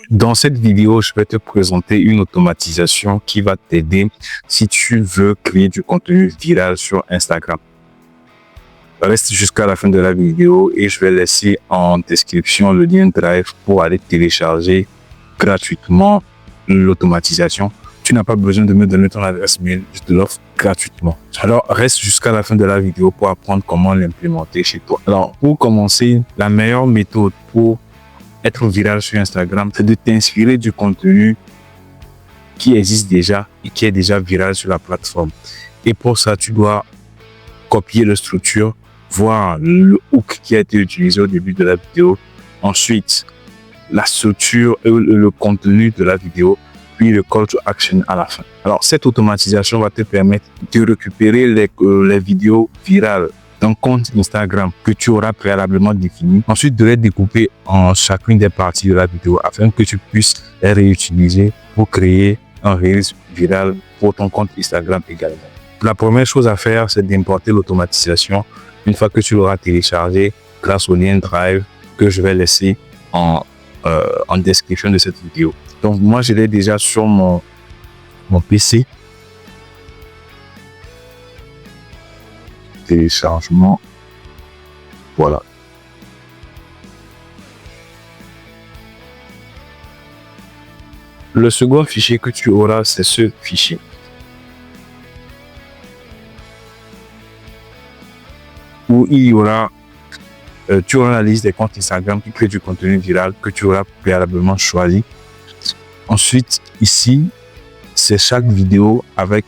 Dans cette vidéo, je vais te présenter une automatisation qui va t'aider si tu veux créer du contenu viral sur Instagram. Reste jusqu'à la fin de la vidéo et je vais laisser en description le lien Drive pour aller télécharger gratuitement l'automatisation. Tu n'as pas besoin de me donner ton adresse mail, je te l'offre gratuitement. Alors, reste jusqu'à la fin de la vidéo pour apprendre comment l'implémenter chez toi. Alors, pour commencer, la meilleure méthode pour être viral sur Instagram, c'est de t'inspirer du contenu qui existe déjà et qui est déjà viral sur la plateforme. Et pour ça, tu dois copier la structure, voir le hook qui a été utilisé au début de la vidéo, ensuite la structure et le contenu de la vidéo, puis le call to action à la fin. Alors, cette automatisation va te permettre de récupérer les vidéos virales d'un compte Instagram que tu auras préalablement défini. Ensuite, de les découper en chacune des parties de la vidéo afin que tu puisses les réutiliser pour créer un Reels viral pour ton compte Instagram également. La première chose à faire, c'est d'importer l'automatisation une fois que tu l'auras téléchargé grâce au lien Drive que je vais laisser en description de cette vidéo. Donc, moi, je l'ai déjà sur mon PC. Téléchargement. Voilà. Le second fichier que tu auras, c'est ce fichier. Où il y aura, tu auras la liste des comptes Instagram qui créent du contenu viral que tu auras préalablement choisi. Ensuite, ici, c'est chaque vidéo avec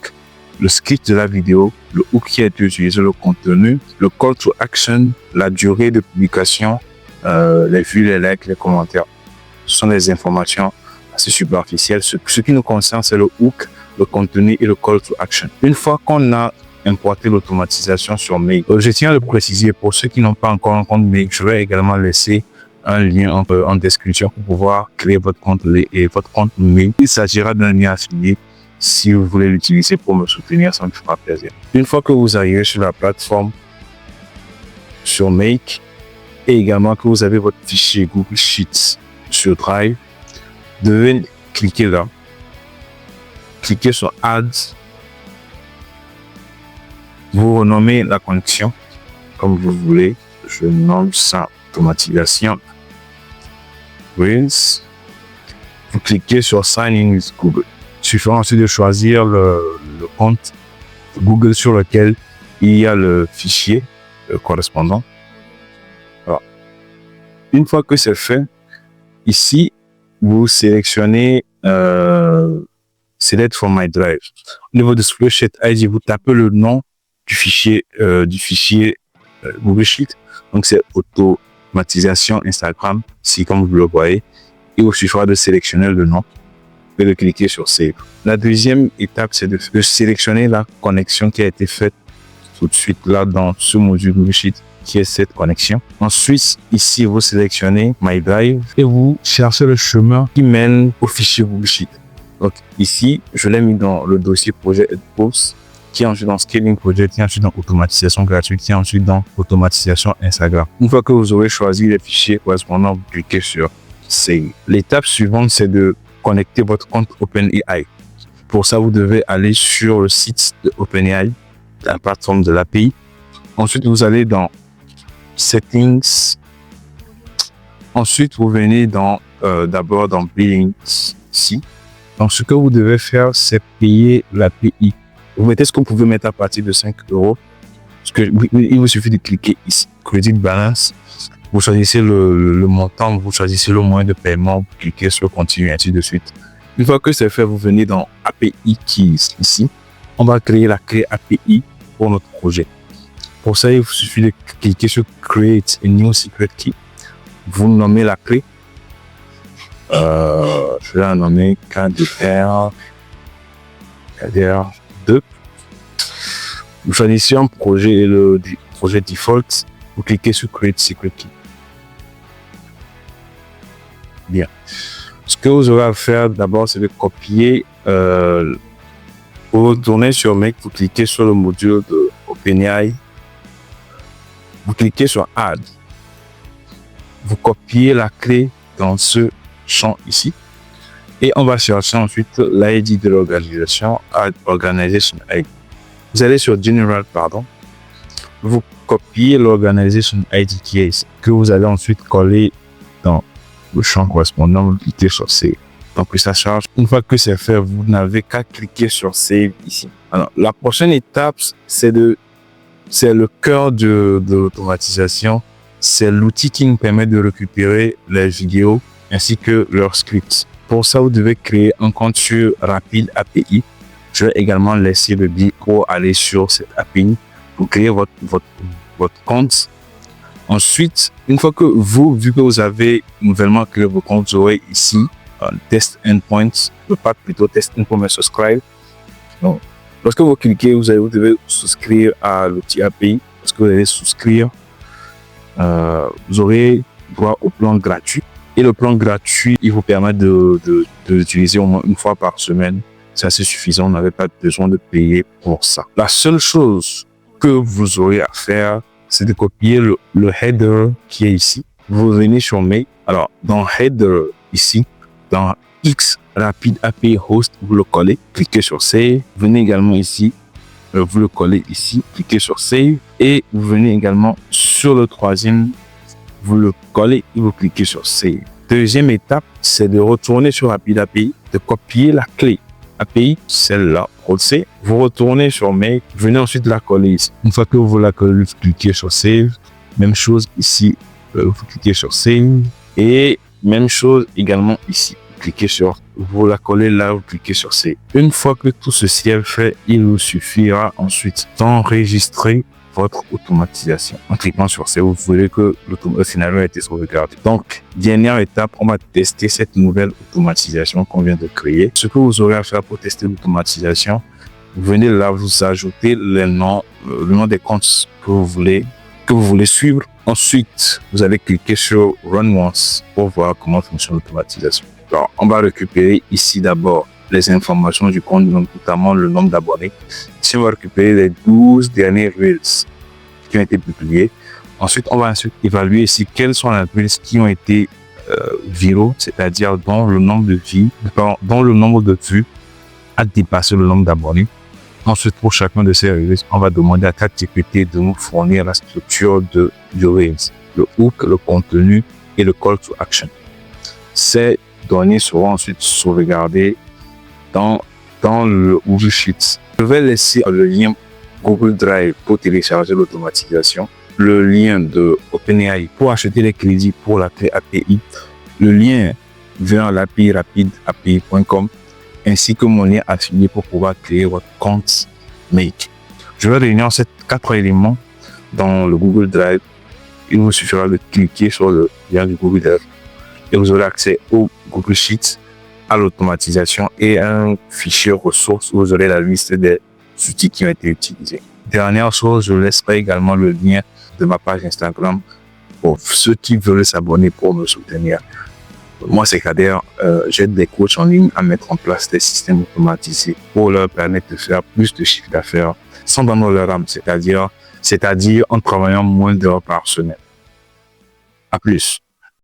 le script de la vidéo, le hook qui a été utilisé, le contenu, le call to action, la durée de publication, les vues, les likes, les commentaires. Ce sont des informations assez superficielles. Ce qui nous concerne, c'est le hook, le contenu et le call to action. Une fois qu'on a importé l'automatisation sur Make, je tiens à le préciser pour ceux qui n'ont pas encore un compte Make, je vais également laisser un lien en description pour pouvoir créer votre compte et votre compte Make. Il s'agira d'un lien affilié. Si vous voulez l'utiliser pour me soutenir, ça me fera plaisir. Une fois que vous arrivez sur la plateforme, sur Make, et également que vous avez votre fichier Google Sheets sur Drive, vous devez cliquer là. Cliquez sur Add. Vous renommez la connexion comme vous voulez. Je nomme ça automatisation Reels. Vous cliquez sur Sign in with Google. Il suffit ensuite de choisir le compte Google sur lequel il y a le fichier correspondant. Alors, une fois que c'est fait, ici, vous sélectionnez Select from my drive. Au niveau de Spreadsheet ID, vous tapez le nom du fichier Google Sheet. Donc, c'est automatisation Instagram, si comme vous le voyez. Il vous suffira de sélectionner le nom et de cliquer sur Save. La deuxième étape, c'est de sélectionner la connexion qui a été faite tout de suite là dans ce module Google Sheet qui est cette connexion. Ensuite, ici, vous sélectionnez My Drive et vous cherchez le chemin qui mène au fichier Google Sheet. Donc ici, je l'ai mis dans le dossier projet Post, qui est ensuite dans Scaling Project, qui est ensuite dans Automatisation gratuite, qui est ensuite dans Automatisation Instagram. Une fois que vous aurez choisi les fichiers correspondants, vous cliquez sur Save. L'étape suivante, c'est de connecter votre compte OpenAI. Pour ça, vous devez aller sur le site de OpenAI, la plateforme de l'API. Ensuite, vous allez dans Settings. Ensuite, vous venez d'abord dans Billing ici. Donc, ce que vous devez faire, c'est payer l'API. Vous mettez ce que vous pouvez mettre à partir de 5 €. Il vous suffit de cliquer ici, Credit Balance. Vous choisissez le montant, vous choisissez le moyen de paiement, vous cliquez sur Continue, ainsi de suite. Une fois que c'est fait, vous venez dans API Keys ici. On va créer la clé API pour notre projet. Pour ça, il vous suffit de cliquer sur Create a New Secret Key. Vous nommez la clé. Je vais la nommer KDR2. Vous choisissez un projet, le projet default. Vous cliquez sur Create Secret Key. Bien. Ce que vous aurez à faire d'abord, c'est de copier. Vous retournez sur Make, vous cliquez sur le module de OpenAI. Vous cliquez sur Add. Vous copiez la clé dans ce champ ici. Et on va chercher ensuite l'ID de l'organisation, Organization ID. Vous allez sur General, vous copiez l'Organization ID qui est ici, que vous allez ensuite coller dans le champ correspondant, vous cliquez sur Save. Donc, ça charge. Une fois que c'est fait, vous n'avez qu'à cliquer sur Save ici. Alors, la prochaine étape, c'est le cœur de l'automatisation. C'est l'outil qui nous permet de récupérer les vidéos ainsi que leurs scripts. Pour ça, vous devez créer un compte sur Rapid API. Je vais également laisser le lien pour aller sur cette API. Vous créez votre compte. Ensuite, une fois que vu que vous avez nouvellement créé vos comptes, vous aurez ici Test Endpoints, pas plutôt Test Endpoint, mais Subscribe. Donc, lorsque vous cliquez, vous devez souscrire à l'outil API. Lorsque vous allez souscrire, vous aurez droit au plan gratuit. Et le plan gratuit, il vous permet de l'utiliser au moins une fois par semaine. C'est assez suffisant, vous n'avez pas besoin de payer pour ça. La seule chose que vous aurez à faire, c'est de copier le header qui est ici. Vous venez sur Mail. Alors, dans Header, ici, dans X Rapid API Host, vous le collez, cliquez sur Save. Venez également ici, vous le collez ici, cliquez sur Save. Et vous venez également sur le troisième, vous le collez et vous cliquez sur Save. Deuxième étape, c'est de retourner sur Rapid API, de copier la clé API, celle-là, C. Vous retournez sur Mail, venez ensuite la coller ici. Une fois que vous la collez, vous cliquez sur Save. Même chose ici, vous cliquez sur Save. Et même chose également ici. Vous la collez là, vous cliquez sur Save. Une fois que tout ceci est fait, il vous suffira ensuite d'enregistrer votre automatisation. En cliquant sur Save, vous voulez que le scénario a été sauvegardé. Donc, dernière étape, on va tester cette nouvelle automatisation qu'on vient de créer. Ce que vous aurez à faire pour tester l'automatisation, vous venez là, vous ajoutez le nom des comptes que vous voulez suivre. Ensuite, vous allez cliquer sur Run Once pour voir comment fonctionne l'automatisation. Alors, on va récupérer ici d'abord les informations du compte, notamment le nombre d'abonnés. Ici, on va récupérer les 12 derniers Reels qui ont été publiés. Ensuite, on va évaluer ici quels sont les Reels qui ont été viraux, c'est-à-dire dont le nombre de vues a dépassé le nombre d'abonnés. Ensuite, pour chacun de ces Reels, on va demander à ChatGPT de nous fournir la structure du Reels, le hook, le contenu et le call to action. Ces données seront ensuite sauvegardées dans le Google Sheets. Je vais laisser le lien Google Drive pour télécharger l'automatisation, le lien de OpenAI pour acheter les crédits pour la clé API, le lien vers l'API rapidapi.com ainsi que mon lien affilié pour pouvoir créer votre compte Make. Je vais réunir ces 4 éléments dans le Google Drive. Il vous suffira de cliquer sur le lien du Google Drive et vous aurez accès au Google Sheets, à l'automatisation et un fichier ressources où vous aurez la liste des outils qui ont été utilisés. Dernière chose, je laisserai également le lien de ma page Instagram pour ceux qui veulent s'abonner pour me soutenir. Moi, c'est Kader. J'aide des coachs en ligne à mettre en place des systèmes automatisés pour leur permettre de faire plus de chiffre d'affaires sans vendre leur âme, c'est-à-dire en travaillant moins d'heures par semaine. À plus.